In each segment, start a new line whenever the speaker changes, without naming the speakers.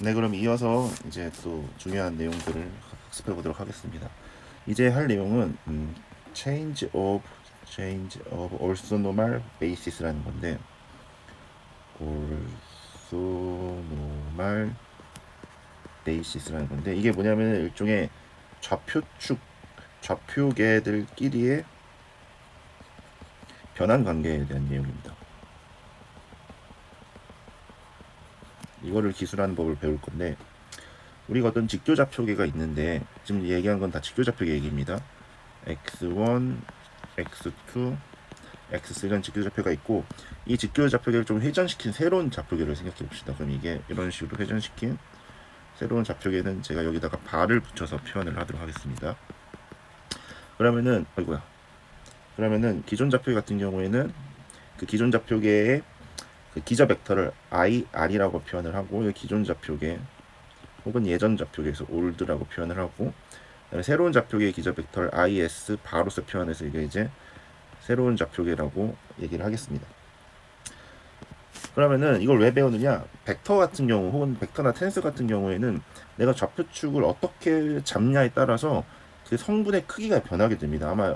네, 그럼 이어서 이제 또 중요한 내용들을 학습해 보도록 하겠습니다. 이제 할 내용은 change of orthonormal basis라는 건데, orthonormal basis라는 건데, 이게 뭐냐면 일종의 좌표축 좌표계들끼리의 변환 관계에 대한 내용입니다. 이거를 기술하는 법을 배울 건데, 우리가 어떤 직교좌표계가 있는데, 지금 얘기한 건 다 직교좌표계 얘기입니다. x1, x2, x3는 직교좌표가 있고, 이 직교좌표계를 좀 회전시킨 새로운 좌표계를 생각해 봅시다. 그럼 이게 이런 식으로 회전시킨 새로운 좌표계는 제가 여기다가 발을 붙여서 표현을 하도록 하겠습니다. 그러면은 기존 좌표계 같은 경우에는 그 기존 좌표계의 그 기저 벡터를 IR이라고 표현을 하고, 기존 좌표계 혹은 예전 좌표계에서 올드라고 표현을 하고, 새로운 좌표계의 기저 벡터를 IS 바로서 표현해서 이게 이제 새로운 좌표계라고 얘기를 하겠습니다. 그러면은 이걸 왜 배우느냐? 벡터 같은 경우 혹은 벡터나 텐스 같은 경우에는 내가 좌표축을 어떻게 잡냐에 따라서 그 성분의 크기가 변하게 됩니다. 아마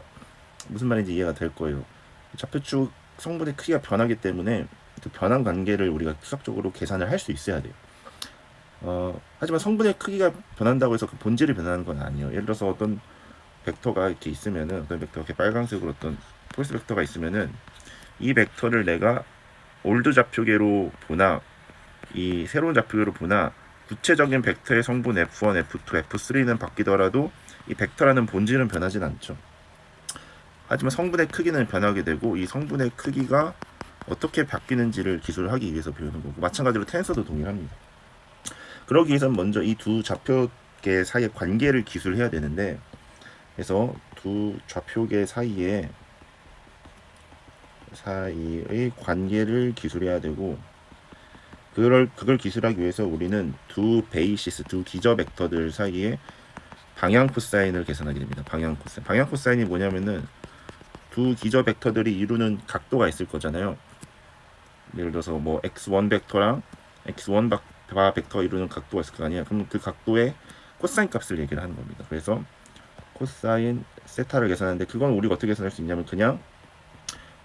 무슨 말인지 이해가 될 거예요. 좌표축 성분의 크기가 변하기 때문에 그 변환 관계를 우리가 수학적으로 계산을 할 수 있어야 돼요. 하지만 성분의 크기가 변한다고 해서 그 본질이 변하는 건 아니에요. 예를 들어서 어떤 벡터가 이렇게 있으면은, 어떤 벡터 이렇게 빨간색으로 어떤 폴스 벡터가 있으면은, 이 벡터를 내가 올드 좌표계로 보나 이 새로운 좌표계로 보나 구체적인 벡터의 성분 F1, F2, F3는 바뀌더라도 이 벡터라는 본질은 변하진 않죠. 하지만 성분의 크기는 변하게 되고, 이 성분의 크기가 어떻게 바뀌는지를 기술하기 위해서 배우는 거고, 마찬가지로 텐서도 동일합니다. 그러기 위해서는 먼저 이 두 좌표계 사이의 관계를 기술해야 되는데, 그래서 두 좌표계 사이의 관계를 기술해야 되고, 그걸 기술하기 위해서 우리는 두 기저 벡터들 사이에 방향 코사인을 계산하게 됩니다. 방향 코사인이 뭐냐면은 두 기저 벡터들이 이루는 각도가 있을 거잖아요. 예를 들어서 뭐 x1 벡터랑 x1 바 벡터가 이루는 각도가 있을 거 아니야. 그럼 그 각도의 코사인 값을 얘기를 하는 겁니다. 그래서 코사인 세타를 계산하는데, 그건 우리가 어떻게 계산할 수 있냐면 그냥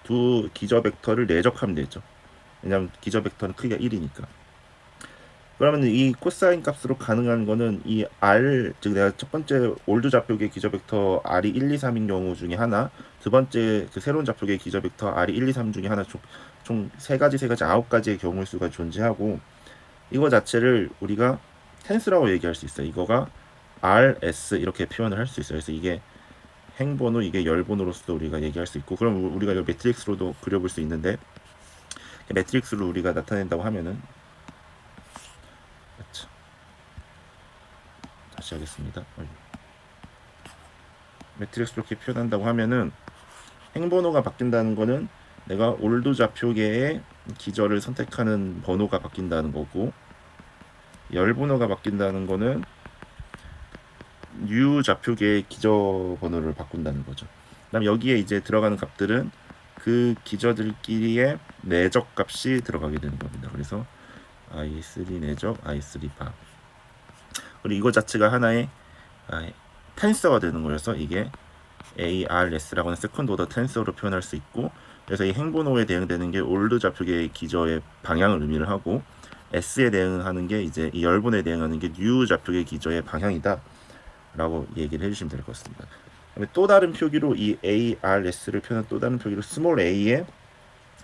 두 기저 벡터를 내적하면 되죠. 왜냐하면 기저 벡터는 크기가 1이니까. 그러면 이 코사인 값으로 가능한 거는 이 r, 즉 내가 첫 번째 올드 좌표계 기저 벡터 r이 1, 2, 3인 경우 중에 하나, 두 번째 그 새로운 좌표계 기저 벡터 r이 1, 2, 3 중에 하나, 총 세 가지 9가지의 경우의 수가 존재하고, 이거 자체를 우리가 텐스라고 얘기할 수 있어요. 이거가 rs 이렇게 표현을 할 수 있어요. 그래서 이게 행번호, 이게 열번호로서도 우리가 얘기할 수 있고, 그럼 우리가 이걸 매트릭스로도 그려볼 수 있는데, 매트릭스로 우리가 나타낸다고 하면은, 다시 하겠습니다. 매트릭스로 이렇게 표현한다고 하면은, 행번호가 바뀐다는 거는 내가 올드 좌표계의 기저를 선택하는 번호가 바뀐다는 거고, 열번호가 바뀐다는 거는 U 좌표계의 기저 번호를 바꾼다는 거죠. 그다음 여기에 이제 들어가는 값들은 그 기저들끼리의 내적 값이 들어가게 되는 겁니다. 그래서 I3 내적, I3 바. 그리고 이거 자체가 하나의 텐서가 되는 거여서 이게 ARS라고 하는 세컨드 오더 텐서로 표현할 수 있고, 그래서 이 행번호에 대응되는 게 올드 좌표계의 기저의 방향을 의미를 하고, S에 대응하는 게 이제 이 열분에 대응하는 게 뉴 좌표계 기저의 방향이다 라고 얘기를 해주시면 될 것 같습니다. 또 다른 표기로 이 ARS를 표현한 또 다른 표기로 스몰 a의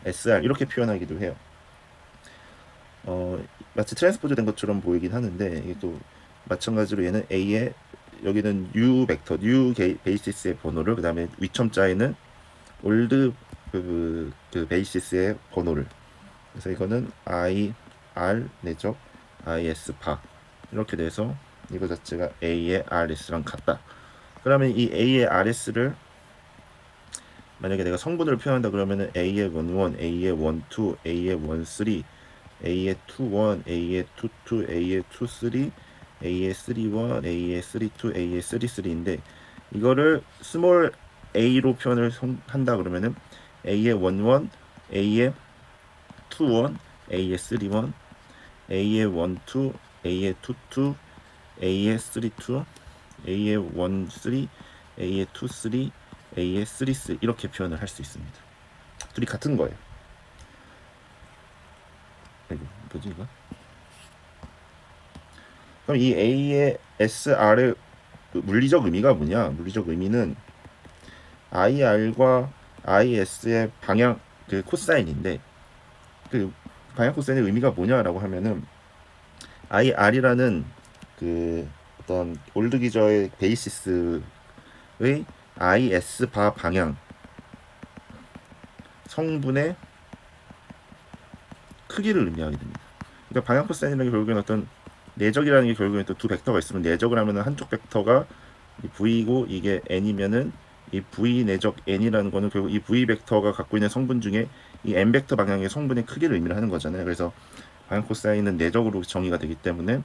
SR 이렇게 표현하기도 해요. 마치 트랜스포즈 된 것처럼 보이긴 하는데, 이게 또 마찬가지로 얘는 A의, 여기는 U 벡터, U 베이시스의 번호를, 그 다음에 위첨자에는 올드 그 베이시스의 번호를, 그래서 이거는 IR 내적 IS 바 이렇게 돼서 이거 자체가 A의 RS랑 같다. 그러면 이 A의 RS를 만약에 내가 성분을 표현한다 그러면은 A의 11, A의 12, A의 13, A의 21, A의 22, A의 23, A의 31, A의 32, A의 33인데, 이거를 스몰 a로 표현을 한다 그러면은 A의 11, A의 21, A의 31, A의 12, A의 2, 2, A의 3, 2, A의 1, 3, A의 2, 3, A의 3, 3 이렇게 표현을 할 수 있습니다. 둘이 같은 거예요. 이거 뭐지 이거? 그럼 이 A의 SR의 물리적 의미가 뭐냐? 물리적 의미는 IR과 IS의 방향 그 코사인인데 그 방향 코사인의 의미가 뭐냐라고 하면은 IR이라는 그 어떤 올드 기저의 베이시스의 IS 바 방향 성분의 크기를 의미하게 됩니다. 그러니까 방향 코사인이라는 게 결국엔 어떤 내적이라는 게 결국엔 또 두 벡터가 있으면 내적을 하면은 한쪽 벡터가 V이고 이게 N이면은 이 V 내적 N이라는 거는 결국 이 V 벡터가 갖고 있는 성분 중에 이 N 벡터 방향의 성분의 크기를 의미를 하는 거잖아요. 그래서 방향 코사인은 내적으로 정의가 되기 때문에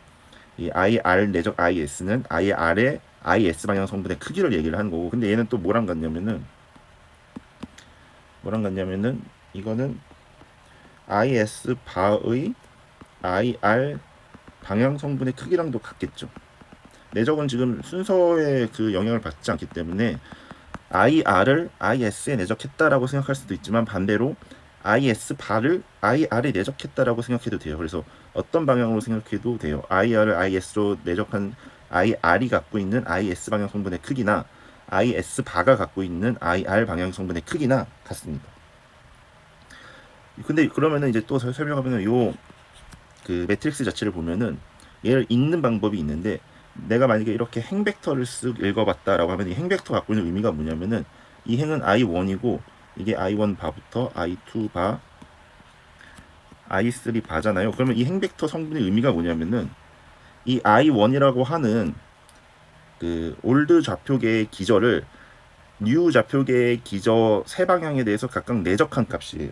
이 IR 내적 IS는 IR의 IS 방향 성분의 크기를 얘기를 하는 거고, 근데 얘는 또 뭐랑 같냐면은 이거는 IS 바의 IR 방향 성분의 크기랑도 같겠죠. 내적은 지금 순서의 그 영향을 받지 않기 때문에 IR을 IS에 내적했다라고 생각할 수도 있지만 반대로 IS 바를 IR에 내적했다라고 생각해도 돼요. 그래서 어떤 방향으로 생각해도 돼요. IR을 IS로 내적한 IR이 갖고 있는 IS 방향 성분의 크기나 IS 바가 갖고 있는 IR 방향 성분의 크기나 같습니다. 근데 그러면은 이제 또 설명하면은 요 그 매트릭스 자체를 보면은 얘를 읽는 방법이 있는데 내가 만약에 이렇게 행 벡터를 쓱 읽어봤다라고 하면 이 행 벡터 갖고 있는 의미가 뭐냐면은 이 행은 I1이고 이게 I1 바부터 I2 바 I3 바잖아요. 그러면 이 행 벡터 성분의 의미가 뭐냐면은 이 I1이라고 하는 그 올드 좌표계의 기저를 뉴 좌표계의 기저 세 방향에 대해서 각각 내적한 값이에요.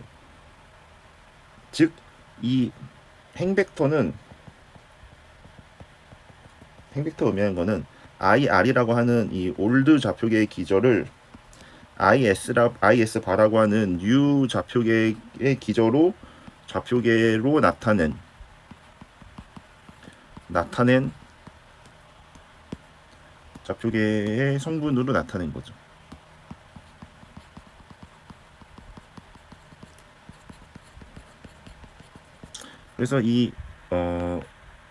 즉 이 행벡터는 행벡터 의미하는 거는 IR이라고 하는 이 올드 좌표계의 기저를 IS 바라고 하는 뉴 좌표계의 기저로 좌표계로 나타낸 좌표계의 성분으로 나타낸 거죠. 그래서 이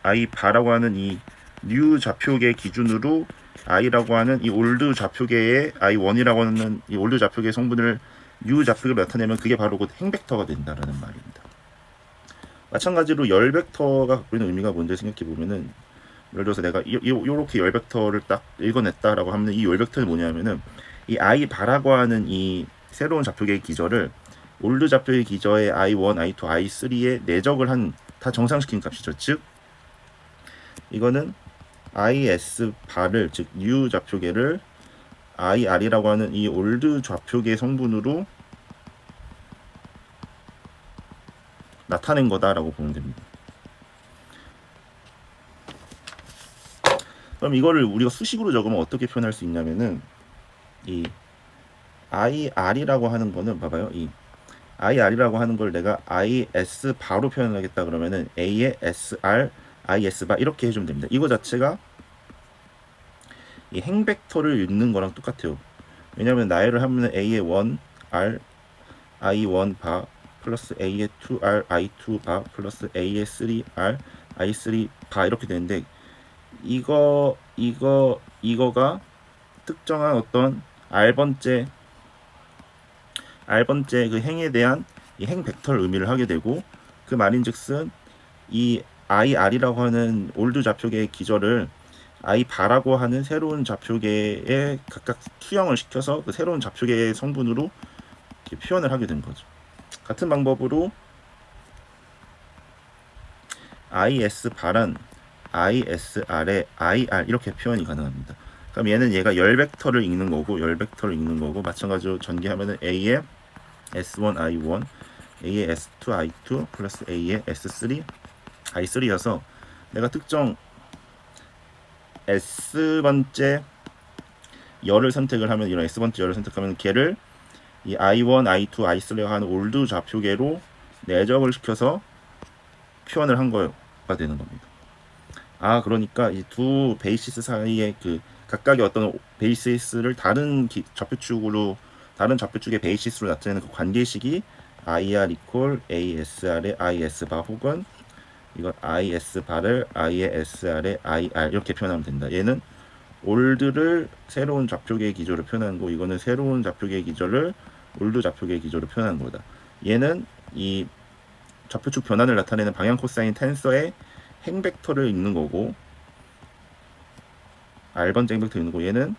I 바라고 하는 이 뉴 좌표계 기준으로 I라고 하는 이 올드 좌표계의 I1이라고 하는 이 올드 좌표계 성분을 뉴 좌표계로 나타내면 그게 바로 곧 행벡터가 된다라는 말입니다. 마찬가지로 열 벡터가 갖고 있는 의미가 뭔지 생각해 보면은 예를 들어서 내가 요렇게 열 벡터를 딱 읽어냈다라고 하면 이 열 벡터는 뭐냐면은 이 I 바라고 하는 이 새로운 좌표계의 기저를 올드 좌표계 기저의 I1, I2, I3에 내적을 한 다 정상시킨 값이죠. 즉 이거는 IS 바를 즉 뉴 좌표계를 IR이라고 하는 이 올드 좌표계 성분으로 나타낸 거다라고 보면 됩니다. 그럼 이거를 우리가 수식으로 적으면 어떻게 표현할 수 있냐면은 이 IR이라고 하는 거는 봐봐요. 이 IR이라고 하는 걸 내가 IS 바로 표현하겠다 그러면은 A의 SR IS 바 이렇게 해주면 됩니다. 이거 자체가 이 행벡터를 읽는 거랑 똑같아요. 왜냐하면 나열을 하면 A의 1 R I1 바 플러스 A의 2R I2 바 플러스 A의 3R I3 바 이렇게 되는데 이거가 특정한 어떤 R번째 그 행에 대한 이 행 벡터를 의미를 하게 되고 그 말인즉슨 이 IR이라고 하는 올드 좌표계의 기저를 I 바라고 하는 새로운 좌표계에 각각 투영을 시켜서 그 새로운 좌표계의 성분으로 이렇게 표현을 하게 된 거죠. 같은 방법으로 IS 바란 ISR에 IR 이렇게 표현이 가능합니다. 그럼 얘는 얘가 열 벡터를 읽는 거고 마찬가지로 전개하면은 A의 S1 I1 A의 S2 I2 플러스 A의 S3 I3여서 내가 특정 S번째 열을 선택을 하면 이런 S번째 열을 선택하면 걔를 이 I1, I2, I3가 하는 올드 좌표계로 내적을 시켜서 표현을 한 거가 되는 겁니다. 아, 그러니까 이 두 베이시스 사이에 그 각각의 어떤 베이시스를 좌표축으로 다른 좌표축의 베이시스로 나타내는 그 관계식이 IR 이퀄 ASR의 IS 바 혹은 이건 IS 바를 I의 SR의 IR 이렇게 표현하면 된다. 얘는 올드를 새로운 좌표계의 기조로 표현하는 거, 이거는 새로운 좌표계의 기조를 올드 좌표계의 기조로 표현하는 거다. 얘는 이 좌표축 변환을 나타내는 방향 코사인 텐서의 행벡터를 읽는 거고, R번째 행벡터 읽는 거, 얘는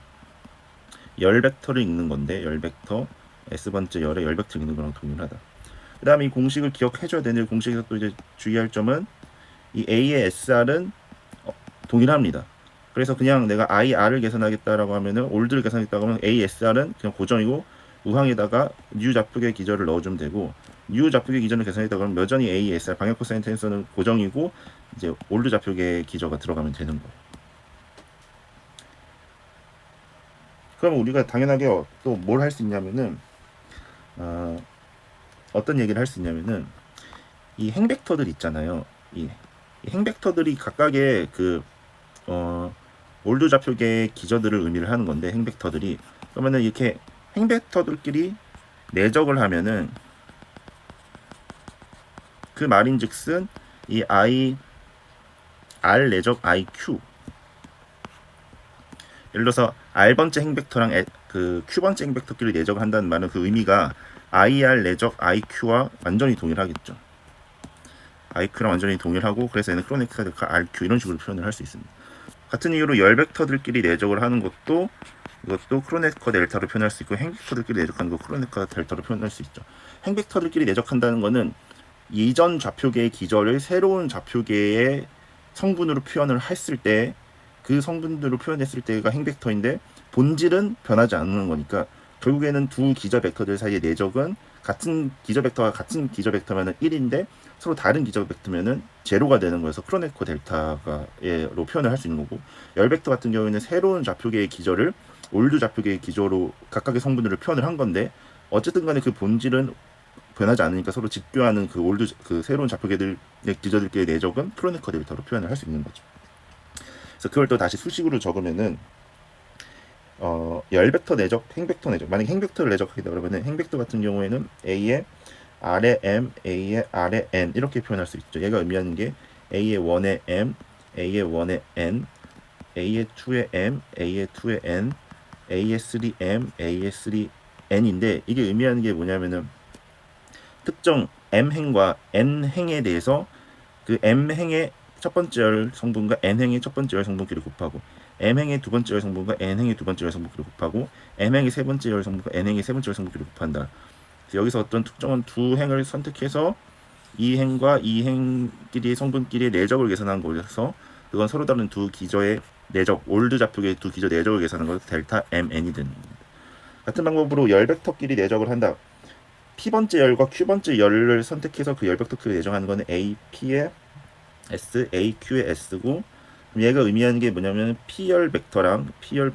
열 벡터를 읽는 건데, 열 벡터 S번째 열의 열 벡터 읽는 거랑 동일하다. 그 다음에 이 공식을 기억해줘야 되는, 공식에서 또 이제 주의할 점은 이 A의 SR은 동일합니다. 그래서 그냥 내가 IR을 계산하겠다라고 하면은 올드를 계산하겠다고 하면 ASR은 그냥 고정이고 우항에다가 뉴 좌표계 기절을 넣어주면 되고, 뉴 좌표계 기절을 계산했다고 하면 여전히 ASR 방향 코사인 텐서는 고정이고 이제 올드 좌표계 기저가 들어가면 되는 거예요. 그럼 우리가 당연하게 또 뭘 할 수 있냐면은 어떤 얘기를 할 수 있냐면은 이 행벡터들 있잖아요. 이 행벡터들이 각각의 그 올드 좌표계의 기저들을 의미를 하는 건데, 행벡터들이 그러면은 이렇게 행벡터들끼리 내적을 하면은 그 말인즉슨 이 I R 내적 IQ, 예를 들어서 R번째 행벡터랑 그 Q번째 행벡터끼리 내적을 한다는 말은 그 의미가 IR 내적 IQ와 완전히 동일하겠죠. IQ랑 완전히 동일하고, 그래서 얘는 크로네티카 델타 RQ 이런 식으로 표현을 할 수 있습니다. 같은 이유로 열 벡터들끼리 내적을 하는 것도 이것도 크로네티카 델타로 표현할 수 있고, 행벡터들끼리 내적하는 거 크로네티카 델타로 표현할 수 있죠. 행벡터들끼리 내적한다는 거는 이전 좌표계의 기저를 새로운 좌표계의 성분으로 표현을 했을 때, 그 성분들로 표현했을 때가 행벡터인데 본질은 변하지 않는 거니까 결국에는 두 기저 벡터들 사이의 내적은 같은 기저 벡터와 같은 기저 벡터면은 1인데 서로 다른 기저 벡터면은 제로가 되는 거여서 크로네코 델타로 표현을 할 수 있는 거고, 열 벡터 같은 경우에는 새로운 좌표계의 기저를 올드 좌표계의 기저로 각각의 성분들을 표현을 한 건데 어쨌든 간에 그 본질은 변하지 않으니까 서로 직교하는 그 새로운 좌표계들의 기저들끼리의 내적은 크로네커 델타로 표현을 할 수 있는 거죠. 그래서 그걸 또 다시 수식으로 적으면은 열 벡터 내적, 행벡터 내적. 만약에 행벡터를 내적하게 그러면은 행벡터 같은 경우에는 A의 R의 M, A의 R의 N 이렇게 표현할 수 있죠. 얘가 의미하는 게 A의 1의 M, A의 1의 N, A의 2의 M, A의 2의 N, A의 3M, A의 3N인데 이게 의미하는 게 뭐냐면은 특정 M행과 N행에 대해서 그 M행의 첫 번째 열 성분과 N행의 첫 번째 열 성분끼리 곱하고, M행의 두 번째 열 성분과 N행의 두 번째 열 성분끼리 곱하고, M행의 세 번째 열 성분과 N행의 세 번째 열 성분끼리 곱한다. 여기서 어떤 특정한 두 행을 선택해서 이 행과 이 행끼리 성분끼리의 내적을 계산한 거여서 그건 서로 다른 두 기저의 내적, 올드 좌표계의 두 기저 내적을 계산한 것에서 델타 MN이 되는 겁니다. 같은 방법으로 열 벡터끼리 내적을 한다. P번째 열과 Q번째 열을 선택해서 그 열 벡터끼리 내적하는 거는 AP의 S, AQ의 S고, 얘가 의미하는 게 뭐냐면 P열 벡터랑 Q열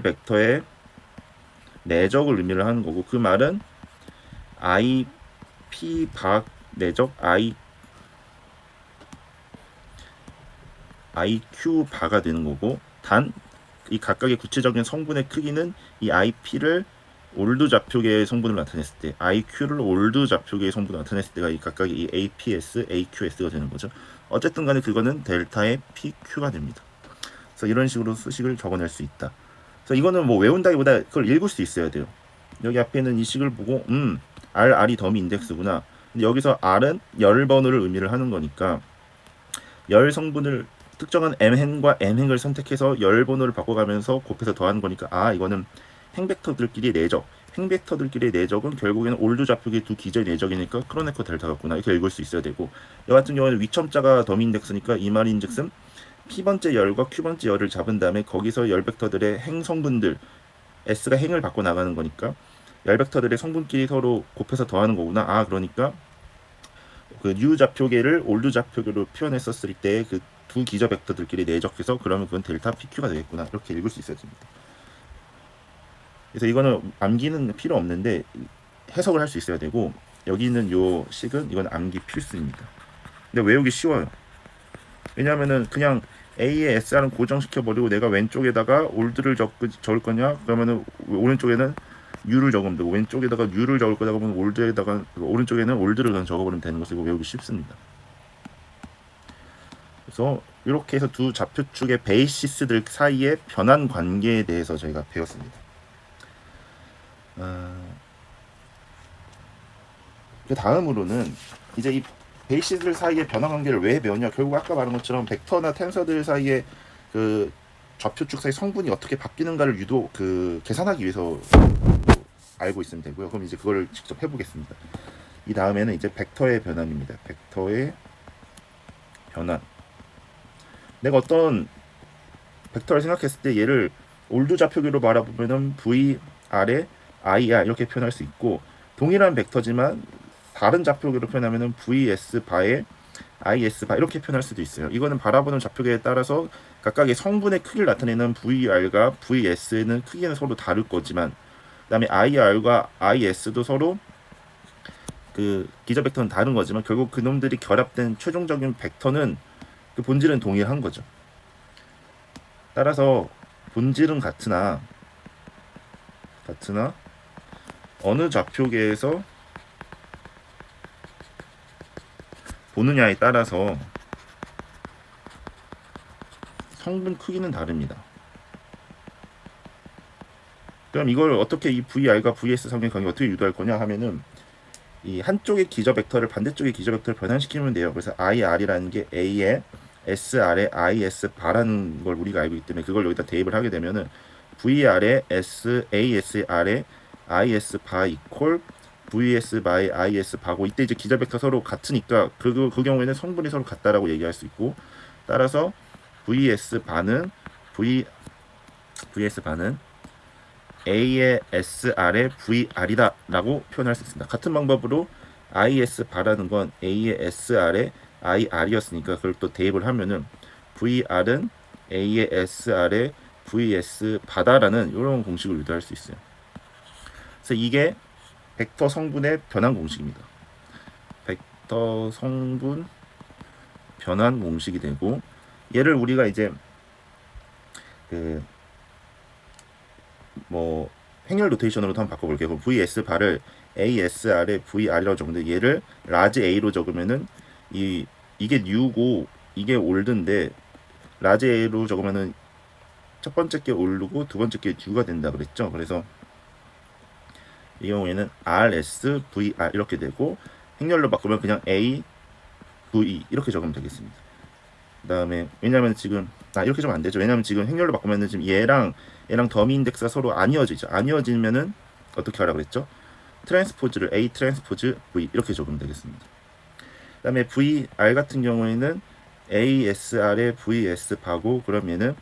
벡터의 내적을 의미를 하는 거고, 그 말은 IP 박 내적 IQ 바가 되는 거고, 단 이 각각의 구체적인 성분의 크기는 이 IP를 올드 좌표계의 성분을 나타냈을 때, IQ를 올드 좌표계의 성분을 나타냈을 때가 이 각각의 이 APS, AQS가 되는 거죠. 어쨌든 간에 그거는 델타의 PQ가 됩니다. 그래서 이런 식으로 수식을 적어낼 수 있다. 그래서 이거는 뭐 외운다기보다 그걸 읽을 수 있어야 돼요. 여기 앞에 있는 이 식을 보고 R이 더미 인덱스구나. 근데 여기서 R은 열 번호를 의미를 하는 거니까 열 성분을 특정한 M행과 N행을 선택해서 열 번호를 바꿔가면서 곱해서 더하는 거니까 이거는 행벡터들끼리 내적, 행벡터들끼리 내적은 결국에는 올드 좌표계 두 기저의 내적이니까 크로네커 델타 같구나 이렇게 읽을 수 있어야 되고, 이 같은 경우는 위첨자가 더미 인덱스니까 이 말인즉슨 P번째 열과 Q번째 열을 잡은 다음에 거기서 열 벡터들의 행 성분들 S가 행을 바꿔 나가는 거니까 열 벡터들의 성분끼리 서로 곱해서 더하는 거구나. 그러니까 그 뉴 좌표계를 올드 좌표계로 표현했었을 때 그 두 기저 벡터들끼리 내적해서 그러면 그건 델타 PQ가 되겠구나 이렇게 읽을 수 있어야 됩니다. 그래서 이거는 암기는 필요 없는데 해석을 할 수 있어야 되고, 여기 있는 요 식은 이건 암기 필수입니다. 근데 외우기 쉬워요. 왜냐하면은 그냥 A의 SR은 고정시켜 버리고 내가 왼쪽에다가 올드를 적을 거냐, 그러면은 오른쪽에는 U를 적으면 되고, 왼쪽에다가 U를 적을 거다 그러면 올드에다가 오른쪽에는 올드를 그냥 적어버리면 되는 것이고, 외우기 쉽습니다. 그래서 이렇게 해서 두 좌표축의 베이시스들 사이의 변환 관계에 대해서 저희가 배웠습니다. 그 다음으로는 이제 이 베이시스들 사이의 변환 관계를 왜 배웠냐, 결국 아까 말한 것처럼 벡터나 텐서들 사이의 그 좌표축 사이 성분이 어떻게 바뀌는가를 유도 계산하기 위해서 알고 있으면 되고요. 그럼 이제 그걸 직접 해보겠습니다. 이 다음에는 이제 벡터의 변환입니다. 벡터의 변환. 내가 어떤 벡터를 생각했을 때 얘를 올드 좌표기로 바라보면은 V, R에 IR 이렇게 표현할 수 있고, 동일한 벡터지만 다른 좌표기로 표현하면은 VS 바에 IS 바 이렇게 표현할 수도 있어요. 이거는 바라보는 좌표기에 따라서 각각의 성분의 크기를 나타내는 VR과 VS는 크기는 서로 다를 거지만, 그다음에 IR과 IS도 서로 그 기저 벡터는 다른 거지만, 결국 그놈들이 결합된 최종적인 벡터는 그 본질은 동일한 거죠. 따라서 본질은 같으나 어느 좌표계에서 보느냐에 따라서 성분 크기는 다릅니다. 그럼 이걸 어떻게 이 VR과 VS 성의 관계 어떻게 유도할 거냐 하면은, 이 한쪽의 기저 벡터를 반대쪽의 기저 벡터를 변환시키면 돼요. 그래서 IR이라는 게 A에 SR에 IS 바라는 걸 우리가 알고 있기 때문에, 그걸 여기다 대입을 하게 되면은 VR에 ASR에 IS 바 이퀄 VS 바의 IS 바고, 이때 이제 기저 벡터 서로 같으니까 그 경우에는 성분이 서로 같다라고 얘기할 수 있고, 따라서 VS 바는 A의 SR의 VR이다 라고 표현할 수 있습니다. 같은 방법으로 IS 바라는 건 A의 SR의 IR이었으니까 그걸 또 대입을 하면은 VR은 A의 SR의 VS 바다라는 이런 공식을 유도할 수 있어요. 그래서 이게 벡터 성분의 변환 공식입니다. 벡터 성분 변환 공식이 되고, 얘를 우리가 이제 행렬 노테이션으로 한번 바꿔볼게요. 그럼 VS 바를 ASR에 VR이라고 적는데, 얘를 라지 A로 적으면은 이게 U고 이게 올드인데, 라지 A로 적으면은 첫 번째 게 올드고 두 번째 게 U가 된다 그랬죠. 그래서 이 경우에는 RS VR 이렇게 되고, 행렬로 바꾸면 그냥 A V 이렇게 적으면 되겠습니다. 그 다음에 왜냐면 지금 이렇게 좀 안 되죠. 왜냐면 지금 행렬로 바꾸면은 지금 얘랑 더미 인덱스가 서로 안 이어지죠. 안 이어지면은 어떻게 하라 그랬죠? 트랜스포즈를 A 트랜스포즈 V 이렇게 적으면 되겠습니다. 그 다음에 VR 같은 경우에는 ASR의 VS 바고, 그러면은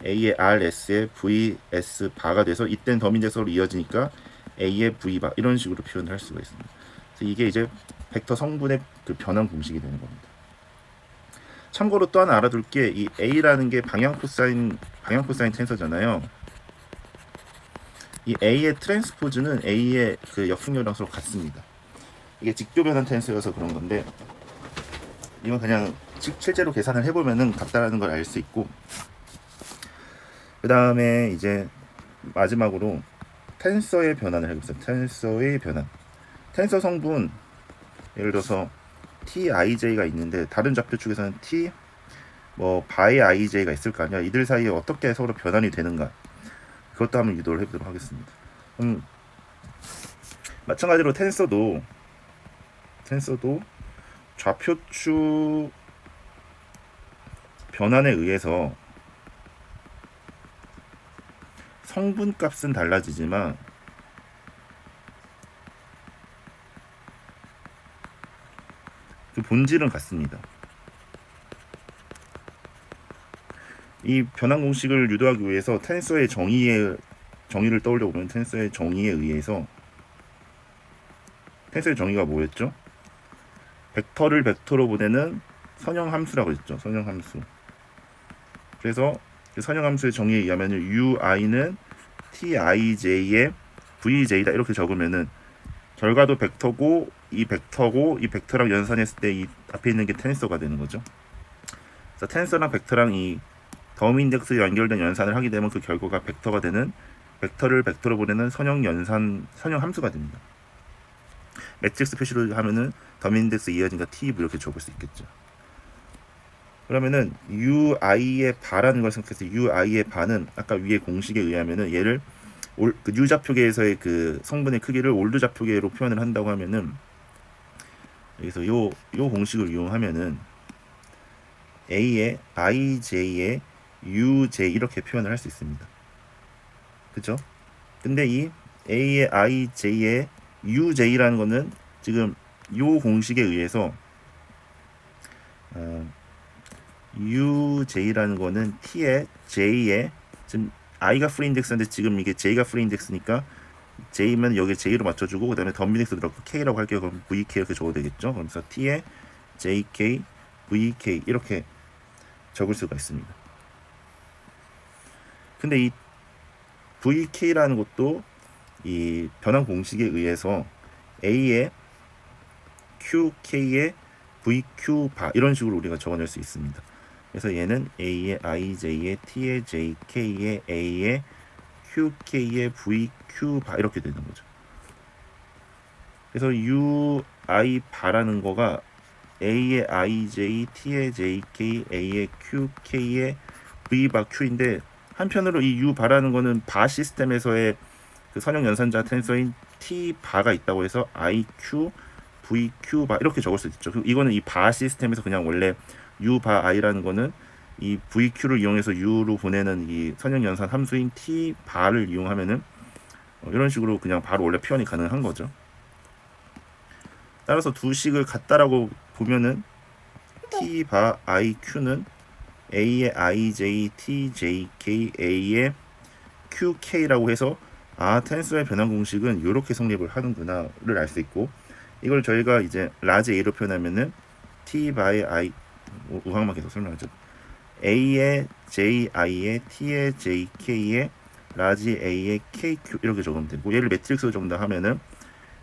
A의 RS의 VS 바가 돼서, 이땐 더미 인덱스가 서로 이어지니까 A의 V 바 이런 식으로 표현을 할 수가 있습니다. 그래서 이게 이제 벡터 성분의 그 변환 공식이 되는 겁니다. 참고로 또 하나 알아둘 게, 이 A라는 게 방향 코사인 텐서잖아요. 이 A의 트랜스포즈는 A의 그 역승렬이랑 서로 같습니다. 이게 직교 변환 텐서여서 그런 건데, 이건 그냥 실제로 계산을 해보면은 같다라는 걸 알 수 있고, 그 다음에 이제 마지막으로 텐서의 변환을 해보겠습니다. 텐서의 변환. 텐서 성분, 예를 들어서 TIJ가 있는데, 다른 좌표축에서는 바의 IJ가 있을 거 아니야. 이들 사이에 어떻게 서로 변환이 되는가, 그것도 한번 유도를 해보도록 하겠습니다. 마찬가지로 텐서도 좌표축 변환에 의해서 성분 값은 달라지지만 그 본질은 같습니다. 이 변환 공식을 유도하기 위해서 텐서의 정의를 떠올려 보면, 텐서의 정의에 의해서, 텐서의 정의가 뭐였죠? 벡터를 벡터로 보내는 선형 함수라고 했죠. 선형 함수. 그래서 그 선형 함수의 정의에 의하면 UI는 TIJ의 VJ다 이렇게 적으면은 결과도 벡터고 이 벡터랑 연산했을 때 이 앞에 있는 게 텐서가 되는 거죠. 그래서 텐서랑 벡터랑 이 덤 인덱스 연결된 연산을 하게 되면 그 결과가 벡터가 되는 벡터를 벡터로 보내는 선형 함수가 됩니다. 매트릭스 표시로 하면은 덤 인덱스 이어진과 t 이렇게 적을 수 있겠죠. 그러면은 ui의 바라는 걸 생각해서 ui의 바는 아까 위에 공식에 의하면은 얘를 그 u 좌표계에서의 그 성분의 크기를 올드 좌표계로 표현을 한다고 하면은 여기서 요 공식을 이용하면은 a의 ij의 uj 이렇게 표현을 할 수 있습니다. 그죠? 근데 이 a의 ij의 uj라는 거는 지금 요 공식에 의해서 uj라는 거는 t의 j의 지금 i가 프리 인덱스인데 지금 이게 j가 프리 인덱스니까 j면 여기 j로 맞춰주고 그 다음에 덤 인덱스 들어가고 k라고 할게요. 그럼 vk 이렇게 적어도 되겠죠. 그래서 t의 jk, vk 이렇게 적을 수가 있습니다. 근데 이 vk라는 것도 이 변환 공식에 의해서 a의 qk의 vq 바 이런 식으로 우리가 적어낼 수 있습니다. 그래서 얘는 a의 ij의 t의 jk의 a의 qk의 vq 바 이렇게 되는 거죠. 그래서 ui 바라는 거가 a의 ij, t의 jk, a의 qk의 v 바 q인데 한편으로 이 u 바라는 거는 바 시스템에서의 그 선형 연산자 텐서인 t 바가 있다고 해서 iq, vq 바 이렇게 적을 수 있죠. 이거는 이 바 시스템에서 그냥 원래 u 바 i라는 거는 이 vq를 이용해서 u로 보내는 이 선형 연산 함수인 t 바를 이용하면은 이런 식으로 그냥 바로 원래 표현이 가능한 거죠. 따라서 두 식을 같다라고 보면은 t 바 iq는 a의 ij, t, jk, a의 qk라고 해서 텐서의 변환 공식은 이렇게 성립을 하는구나를 알 수 있고, 이걸 저희가 이제 라지 a로 표현하면은 t 바의 i 우항만 계속 설명하죠. a의 ji의 t의 jk의 라지 a의 kq 이렇게 적으면 되고, 얘를 매트릭스로 적는다 하면은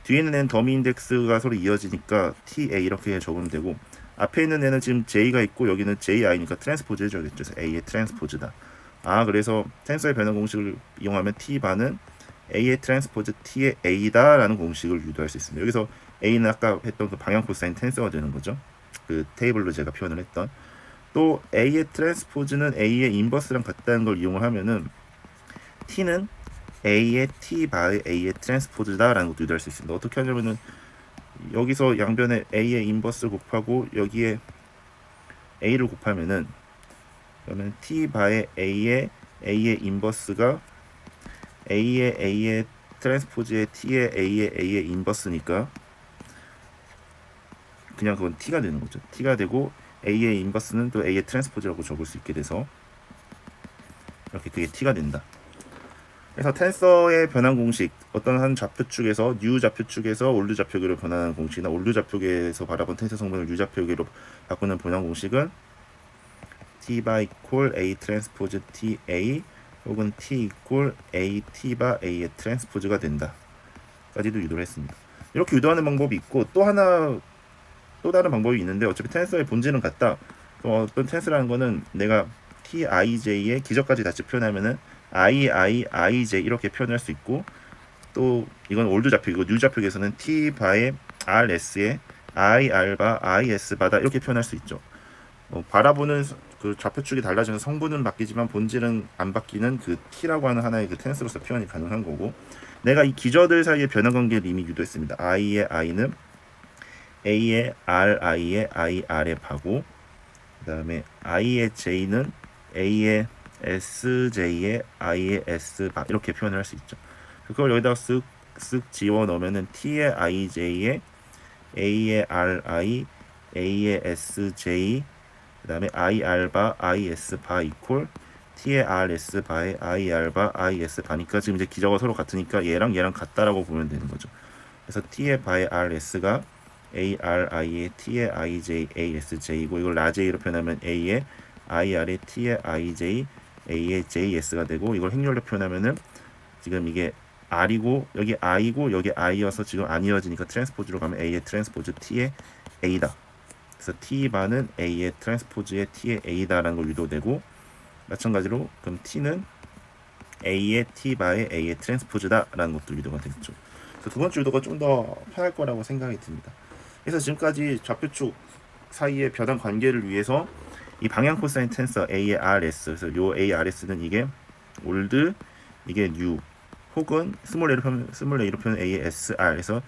뒤에 있는 애는 더미 인덱스가 서로 이어지니까 ta 이렇게 적으면 되고, 앞에 있는 애는 지금 j가 있고 여기는 ji니까 트랜스포즈 해줘야겠죠. 그래서 a의 트랜스포즈다. 그래서 텐서의 변환 공식을 이용하면 t 바는 a의 트랜스포즈 t의 a다 라는 공식을 유도할 수 있습니다. 여기서 a는 아까 했던 그 방향 코사인 텐서가 되는 거죠. 그 테이블로 제가 표현을 했던. 또 a의 트랜스포즈는 a의 인버스랑 같다는 걸 이용을 하면은 t는 a의 t 바의 a의 트랜스포즈다 라는 것도 유도할 수 있습니다. 어떻게 하냐면은 여기서 양변에 a의 인버스 곱하고 여기에 a를 곱하면은 그러면 t 바의 a의 인버스가 a의 트랜스포즈의 t의 a의 인버스니까 그냥 그건 t가 되는 거죠. t가 되고 a의 인버스는 또 a의 트랜스포즈라고 적을 수 있게 돼서 이렇게 그게 t가 된다. 그래서 텐서의 변환 공식, 어떤 한 좌표축에서 u 좌표축에서 올드 좌표계로 변환하는 공식이나 올드 좌표계에서 바라본 텐서 성분을 u 좌표계로 바꾸는 변환 공식은 t 바 이퀄 a 트랜스포즈 t a 혹은 t 이퀄 a t 바 a의 트랜스포즈가 된다 까지도 유도를 했습니다. 이렇게 유도하는 방법이 있고, 또 다른 방법이 있는데, 어차피 텐서의 본질은 같다. 어떤 텐서라는 거는 내가 tij의 기저까지 같이 표현하면은 ij 이렇게 표현할 수 있고, 또 이건 올드 좌표이고 뉴 좌표에서는 t 바의 rs에 ir 바 is 바다 이렇게 표현할 수 있죠. 바라보는 그 좌표축이 달라지는 성분은 바뀌지만 본질은 안 바뀌는 그 t라고 하는 하나의 그 텐스로서 표현이 가능한 거고, 내가 이 기저들 사이의 변화 관계를 이미 유도했습니다. i의 i는 a의 ri의 ir의 바고, 그 다음에 i의 j는 a의 sj의 i의 s 바 이렇게 표현을 할 수 있죠. 그걸 여기다가 쓱쓱 지워 넣으면은 t의 ij의 a의 ri a의 sj 그 다음에 ir 바 is 바 이퀄 t의 rs 바의 ir 바 is 바니까 지금 이제 기저가 서로 같으니까 얘랑 같다라고 보면 되는 거죠. 그래서 t의 바의 rs가 ari의 t의 ij asj이고, 이걸 라j로 표현하면 a의 ir의 t의 ij a의 js가 되고, 이걸 행렬로 표현하면은 지금 이게 r이고 여기 i고 여기 i여서 지금 안 이어지니까 트랜스포즈로 가면 a의 트랜스포즈 t의 a다. 그래서 t 바는 a의 트랜스포즈의 t의 a다라는 걸 유도되고, 마찬가지로 그럼 t는 a의 t 바의 a의 트랜스포즈다라는 것도 유도가 되겠죠. 그래서 두 번째 유도가 좀 더 편할 거라고 생각이 듭니다. 그래서 지금까지 좌표축 사이의 변환 관계를 위해서 이 방향 코사인 텐서 a의 rs, 그래서 요 a rs는 이게 올드, 이게 뉴, 혹은 스몰 a로 표현 a의 sr에서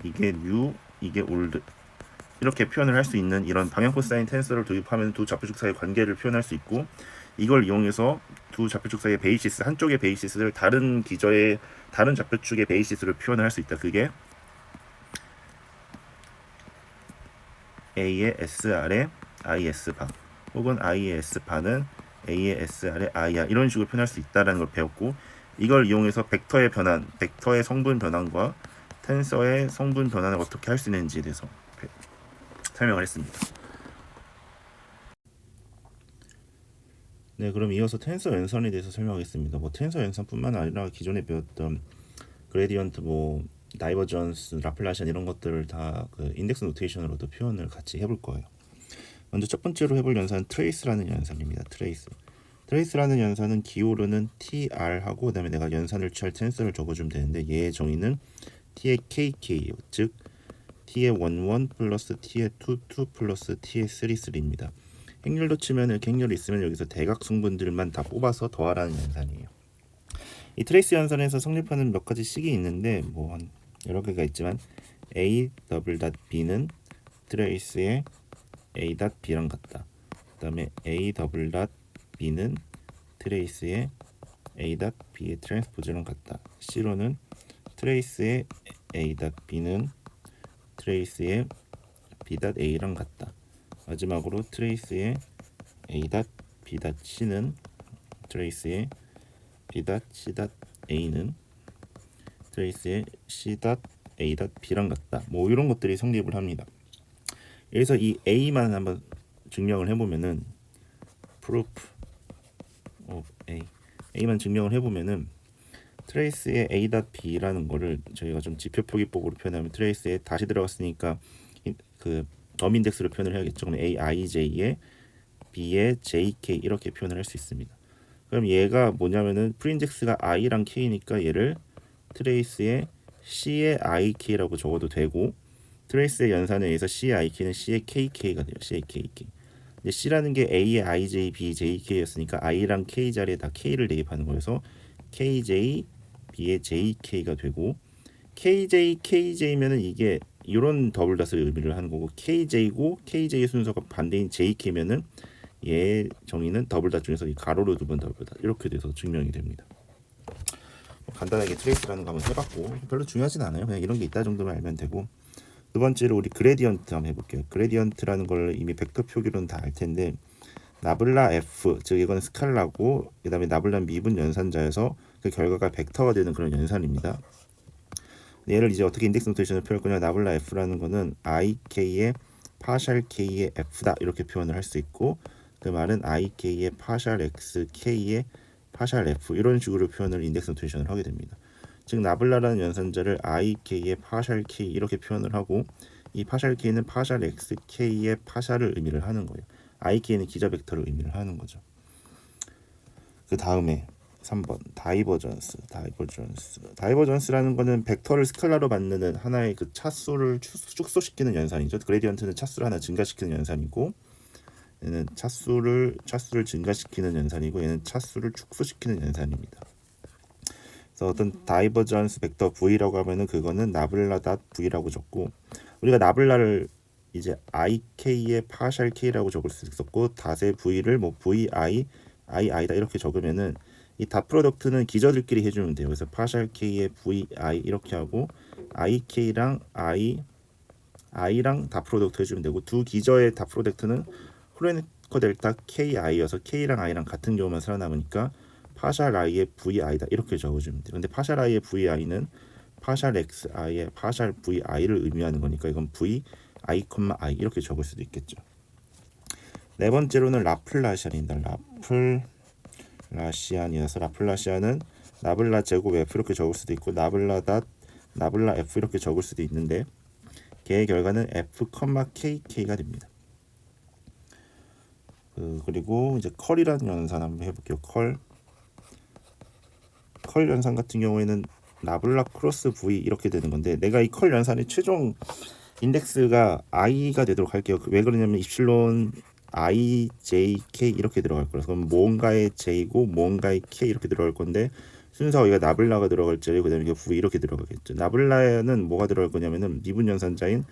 이게 뉴, 이게 올드, 이렇게 표현을 할 수 있는 이런 방향 코사인 텐서를 도입하면 두 좌표축 사이의 관계를 표현할 수 있고, 이걸 이용해서 두 좌표축 사이의 베이시스, 한쪽의 베이시스를 다른 기저의 다른 좌표축의 베이시스를 표현을 할 수 있다. 그게 a의 sr의 is 바, 혹은 i의 s 바는 a의 sr의 ir, 이런 식으로 표현할 수 있다라는 걸 배웠고, 이걸 이용해서 벡터의 변환, 벡터의 성분 변환과 텐서의 성분 변환을 어떻게 할 수 있는지에 대해서 설명을 했습니다. 네, 그럼 이어서 텐서 연산에 대해서 설명하겠습니다. 뭐 텐서 연산뿐만 아니라 기존에 배웠던 그레디언트, 뭐 다이버전스, 라플라시안 이런 것들을 다 그 인덱스 노테이션으로도 표현을 같이 해볼 거예요. 먼저 첫 번째로 해볼 연산은 트레이스라는 연산입니다. 트레이스라는 연산은 기호로는 tr하고, 그다음에 내가 연산을 취할 텐서를 적어주면 되는데, 얘의 정의는 t의 kk, 즉 t의 11 플러스 t의 22 플러스 t의 33입니다. 행렬로 치면 이렇게 행렬이 있으면 여기서 대각 성분들만 다 뽑아서 더하라는 연산이에요. 이 트레이스 연산에서 성립하는 몇 가지 식이 있는데, 뭐 여러 개가 있지만 a 더블 닷 b는 트레이스의 a 닷 b랑 같다. 그다음에 a 더블 닷 b는 트레이스의 a 닷 b의 트랜스포즈랑 같다. C로는 트레이스의 a 닷 b는 트레이스의 b 닷 a랑 같다. 마지막으로 트레이스의 a 닷 b 닷 c는 트레이스의 b 닷 c 닷 a는 트레이스의 c 닷 a 닷 b랑 같다. 뭐 이런 것들이 성립을 합니다. 여기서 이 a만 한번 증명을 해보면은 proof of a만 증명을 해보면은 트레이스의 a 닷 b라는 거를 저희가 좀 지표 표기법으로 표현하면, 트레이스에 다시 들어갔으니까 그 범인덱스로 표현을 해야겠죠. 그럼 aij에 b의 jk 이렇게 표현을 할 수 있습니다. 그럼 얘가 뭐냐면은 프리인덱스가 i랑 k니까 얘를 트레이스의 c의 ik라고 적어도 되고, 트레이스의 연산에 의해서 c의 ik는 c의 kk가 돼요. c의 kk. 근데 c라는 게 a의 ij, b, jk였으니까 i랑 k 자리에 다 k를 대입하는 거여서 kj, b의 jk가 되고, kj, kj면은 이게 이런 더블 닷을 의미를 하는 거고, kj고 kj의 순서가 반대인 jk면은 얘 정의는 더블 닷 중에서 이 가로로 두 번 더블 닷, 이렇게 돼서 증명이 됩니다. 간단하게 트레이스라는 거 한번 해봤고, 별로 중요하진 않아요. 그냥 이런 게 있다 정도만 알면 되고, 두 번째로 우리 그레디언트 한번 해볼게요. 그레디언트라는 걸 이미 벡터 표기로는 다 알 텐데, 나블라 f, 즉 이거는 스칼라고, 그 다음에 나블라 미분 연산자여서 그 결과가 벡터가 되는 그런 연산입니다. 얘를 이제 어떻게 인덱스 노테이션을 표현할 거냐, 나블라 f라는 거는 ik의 파샬 k의 f다 이렇게 표현을 할 수 있고, 그 말은 ik의 파샬 x k의 파샬 f, 이런 식으로 표현을 인덱스 노테이션을 하게 됩니다. 즉 나블라라는 연산자를 ik의 파샬 k 이렇게 표현을 하고, 이 파샬 k는 파샬 x k의 파샬을 의미를 하는 거예요. ik는 기저 벡터를 의미를 하는 거죠. 그 다음에 3번 다이버전스라는 거는 벡터를 스칼라로 만드는 하나의 그 차수를 축소시키는 연산이죠. 그레디언트는 차수를 하나 증가시키는 연산이고, 얘는 차수를 증가시키는 연산이고, 얘는 차수를 축소시키는 연산입니다. 그래서 어떤 다이버전스 벡터 v라고 하면은 그거는 나블라 닷 v라고 적고, 우리가 나블라를 이제 ik의 파샬 k라고 적을 수 있었고, 닷의 v를 뭐 vi이다 이렇게 적으면은 이 닷 프로덕트는 기저들끼리 해주면 돼요. 그래서 파샬 k의 vi 이렇게 하고, ik랑 i랑 닷 프로덕트 해주면 되고, 두 기저의 닷 프로덕트는 호레니커 델타 ki여서 k랑 i랑 같은 경우만 살아남으니까 파샬 i의 vi다 이렇게 적어주면 돼요. 근데 파샬 i의 vi는 파샬 x i의 파샬 vi를 의미하는 거니까 이건 vi, i, 이렇게 적을 수도 있겠죠. 네 번째로는 라플라시안입니다. 라플라시안이어서 라플라시안은 나블라 제곱 f 이렇게 적을 수도 있고, 나블라 닷 나블라 f 이렇게 적을 수도 있는데, 걔의 결과는 f, kk가 됩니다. 그리고 이제 컬이라는 연산 한번 해볼게요. 컬 연산 같은 경우에는 나블라 크로스 V 이렇게 되는 건데, 내가 이 컬 연산의 최종 인덱스가 i가 되도록 할게요. 왜 그러냐면 입실론 i, j, k 이렇게 들어갈 거라서. 그럼 뭔가의 j고 뭔가의 k 이렇게 들어갈 건데, 순서가 여기가 나블라가 들어갈지, 그다음에 이게 v 이렇게 들어가겠죠. 나블라에는 뭐가 들어갈 거냐면은 미분 연산자인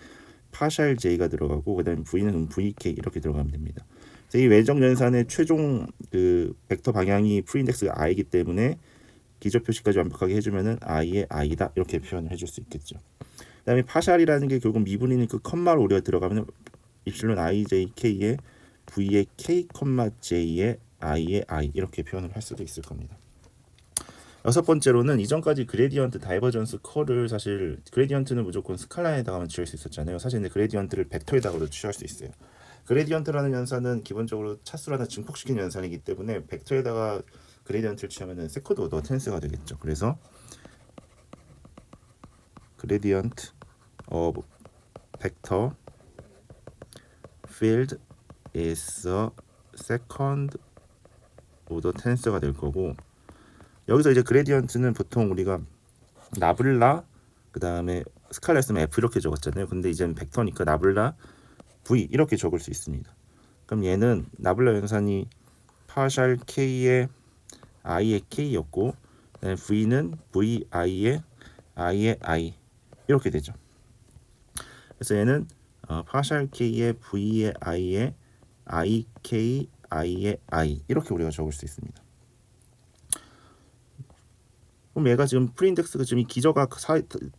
파샬 j가 들어가고, 그다음에 v는 vk 이렇게 들어가면 됩니다. 그래서 이 외적 연산의 최종 그 벡터 방향이 프리인덱스가 i이기 때문에 기저 표시까지 완벽하게 해주면은 i의 i다 이렇게 표현을 해줄 수 있겠죠. 그다음에 파샬이라는 게 결국 미분인 그 컴마로 우리가 들어가면 입실론 i, j, k의 v의 k, j의 i의 i 이렇게 표현을 할 수도 있을 겁니다. 여섯 번째로는 이전까지 그레디언트, 다이버전스, 컬을 사실 그레디언트는 무조건 스칼라에다가만 취할 수 있었잖아요. 사실 근데 그레디언트를 벡터에다가도 취할 수 있어요. 그레디언트라는 연산은 기본적으로 차수를 증폭시키는 연산이기 때문에 벡터에다가 그레디언트를 취하면은 세컨드 오더 텐스가 되겠죠. 그래서 gradient of vector field is a second order tense가 될 거고, 여기서 이제 그레디언트는 보통 우리가 나블라 그 다음에 스칼라였으면 f 이렇게 적었잖아요. 근데 이제는 벡터니까 나블라 v 이렇게 적을 수 있습니다. 그럼 얘는 나블라 연산이 파샬 k의 i의 k였고, v는 vi의 i의 i 이렇게 되죠. 그래서 얘는 파샬 k의 v의 i의 i k i의 i 이렇게 우리가 적을 수 있습니다. 그럼 얘가 지금 프리인덱스가 지금 이 기저가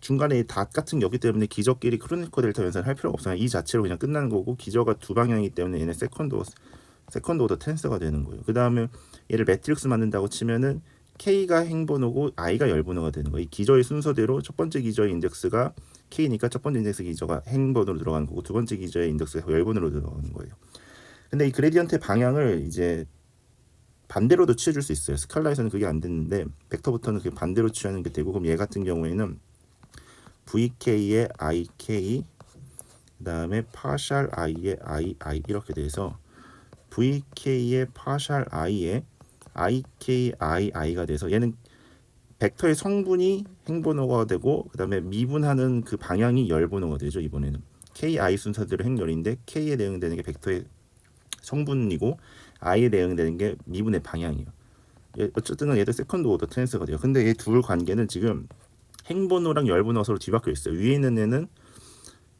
중간에 닷 같은 게 없기 때문에 기저끼리 크로니커 델타 연산을 할 필요가 없어요. 이 자체로 그냥 끝나는 거고, 기저가 두 방향이기 때문에 얘는 세컨드 오더 텐서가 되는 거예요. 그 다음에 얘를 매트릭스 만든다고 치면은 k가 행번호고 i가 열번호가 되는 거예요. 이 기저의 순서대로 첫 번째 기저의 인덱스가 k니까 첫 번째 인덱스 기저가 행번호로 들어가는 거고, 두 번째 기저의 인덱스가 열번호로 들어가는 거예요. 근데 이 그레디언트의 방향을 이제 반대로도 취해줄 수 있어요. 스칼라에서는 그게 안 되는데 벡터부터는 그게 반대로 취하는 게 되고, 그럼 얘 같은 경우에는 vk의 ik 그 다음에 파샬 i의 ii 이렇게 돼서 vk의 파샬 i의 ik ii가 돼서, 얘는 벡터의 성분이 행번호가 되고 그 다음에 미분하는 그 방향이 열번호가 되죠. 이번에는 ki 순서대로 행열인데 k에 대응되는 게 벡터의 성분이고 i에 대응되는 게 미분의 방향이에요. 어쨌든 얘도 세컨드 오더 텐스가 돼요. 근데 이 둘 관계는 지금 행번호랑 열번호가 서로 뒤바뀌어 있어요. 위에 있는 애는